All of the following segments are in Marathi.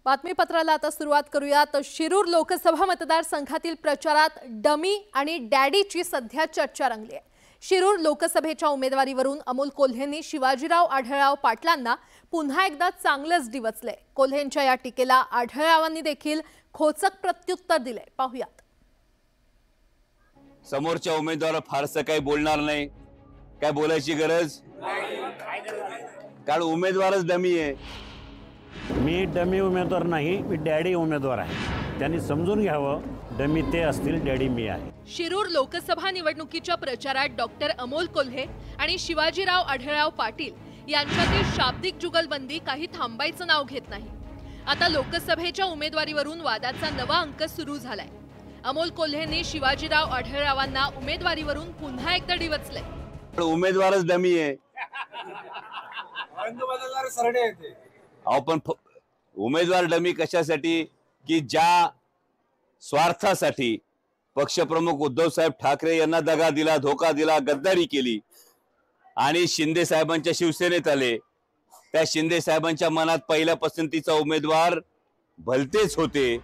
बातमीपत्राला आता सुरुवात करूयात। शिरूर लोकसभा मतदारसंघातील प्रचारात डमी आणि डॅडीची सध्या चर्चा रंगली आहे। शिरूर लोकसभेच्या उमेदवारीवरून अमोल कोल्हेंनी शिवाजीराव आढळराव पाटलांना पुन्हा एकदा चांगलंच डिवचले। कोल्हेंच्या या टीकेला आढळरावांनी देखील खोचक प्रत्युत्तर दिले। पाहूयात। समोरच्या उमेदवार फारसं काही बोलणार नाही, काय बोलायची गरज नाही, कारण उमेदवारच डमी आहे। मी डमी उमेदवार नाही, मी डॅडी उमेदवार आहे। त्यांनी समजून घ्यावं, डमी ते असतील, डॅडी मी आहे। शिरूर लोकसभा निवडणुकीच्या प्रचारात डॉक्टर अमोल कोल्हे आणि शिवाजीराव आढळराव पाटील यांच्यातील शाब्दिक जुगलबंदी काही थांबायचं नाव घेत नाही। आता लोकसभेच्या उमेदवारीवरून वादाचा नवा अंक सुरू झालाय। अमोल कोल्हेंनी शिवाजीराव आढळरावांना उमेदवारीवरून पुन्हा एकदा डिवचले। उमेदवारच डमी आहे। पण उमेदवार डमी कशासाठी की ज्या स्वार्थासाठी पक्षप्रमुख उद्धव साहेब ठाकरे यांना दगा दिला, धोका दिला, गद्दारी केली आणि शिंदे साहेबांच्या शिवसेनेत आले, त्या शिंदे साहेबांच्या मनात पहिल्या पसंतीचा उमेदवार भलतेच होते।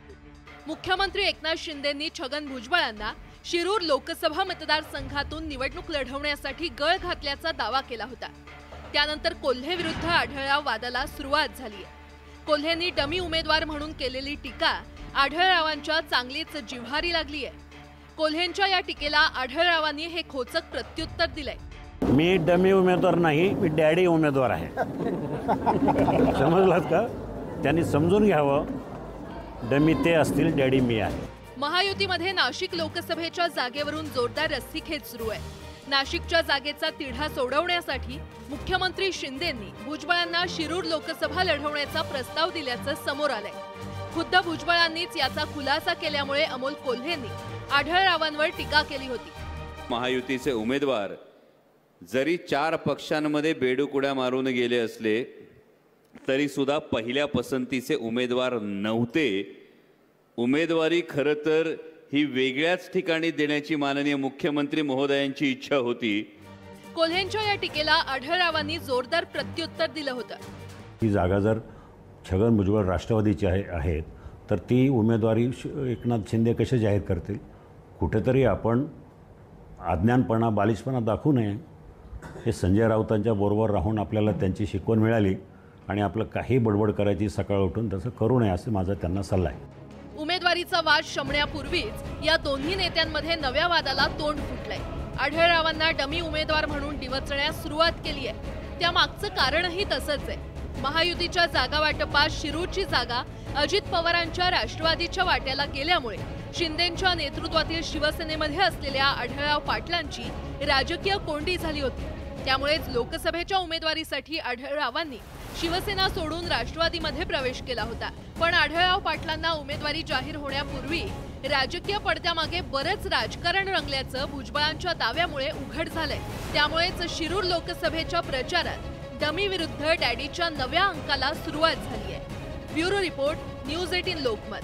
मुख्यमंत्री एकनाथ शिंदेंनी छगन भुजबळांना शिरूर लोकसभा मतदारसंघातून निवडणूक लढवण्यासाठी गळ घातल्याचा दावा केला होता। त्यानंतर कोल्हे विरुद्ध आढळराव वादाला सुरुवात झाली आहे। कोल्हेंनी डमी उमेदवार म्हणून केलेली टीका आढळरावांच्या चांगलीच जिव्हारी लागली आहे। कोल्हेंच्या या टीकेला आढळरावांनी हे खोचक प्रत्युत्तर दिले। मी डमी उमेदवार नाही, मी डॅडी उमेदवार आहे। समजलात का? त्यांनी समजून घ्यावं, डमी ते असतील, डॅडी मी आहे। महायुतीमध्ये नाशिक लोकसभेच्या जागेवरून जोरदार रस्सीखेच सुरू आहे। नाशिकच्या जागेचा तिढा सोडवण्यासाठी मुख्यमंत्री शिंदेंनी भुजबळांना शिरूर लोकसभा लढवण्याचा प्रस्ताव दिल्याचं समोर आलंय। खुद्द भुजबळांनीच याचा खुलासा केल्यामुळे अमोल कोल्हेंनी आढळरावांवर टीका केली होती। महायुतीचे उमेदवार जरी 4 पक्षांमध्ये बेडूकुड्या मारून गेले असले तरी सुद्धा पहिल्या पसंतीचे उमेदवार नव्हते। उमेदवारी खरं तर ही वेगळ्याच ठिकाणी देण्याची माननीय मुख्यमंत्री महोदयांची इच्छा होती। कोल्हेंच्या या टीकेला आढळरावांनी जोरदार प्रत्युत्तर दिलं होतं। ही जागा जर छगन भुजबळ राष्ट्रवादीची आहेत तर ती उमेदवारी एकनाथ शिंदे कसे जाहीर करतील? कुठेतरी आपण अज्ञानपणा, बालिशपणा दाखवू नये। हे संजय राऊतांच्या बरोबर राहून आपल्याला त्यांची शिकवण मिळाली आणि आपलं काही बडबड करायची सकाळ उठून तसं करू नये असं माझा त्यांना सल्ला आहे। उमेदवारीचा वाद शमण्यापूर्वीच या दोन्ही नेत्यांमध्ये नव्या वादाला तोंड फुटलंय। आढळरावांना डमी उमेदवार म्हणून डिवचण्यास सुरुवात केली आहे। त्या मागचं कारणही तसंच आहे। महायुतीच्या जागा वाटपात शिरूरची जागा अजित पवारांच्या राष्ट्रवादीच्या वाट्याला गेल्यामुळे शिंदेंच्या नेतृत्वातील शिवसेनेमध्ये असलेल्या आढळराव पाटलांची राजकीय कोंडी झाली होती। त्यामुळेच लोकसभेच्या उमेदवारीसाठी आढळरावांनी शिवसेना सोडून राष्ट्रवादीमध्ये प्रवेश केला होता। पण आढळराव पाटलांना उमेदवारी जाहीर होण्यापूर्वी राजकीय पडद्यामागे बरंच राजकारण रंगल्याचं भुजबळांच्या दाव्यामुळे उघड झालंय। त्यामुळेच शिरूर लोकसभेच्या प्रचारात डमी विरुद्ध डॅडीच्या नव्या अंकाला सुरुवात झाली आहे। Bureau report, news 18 Lokmat.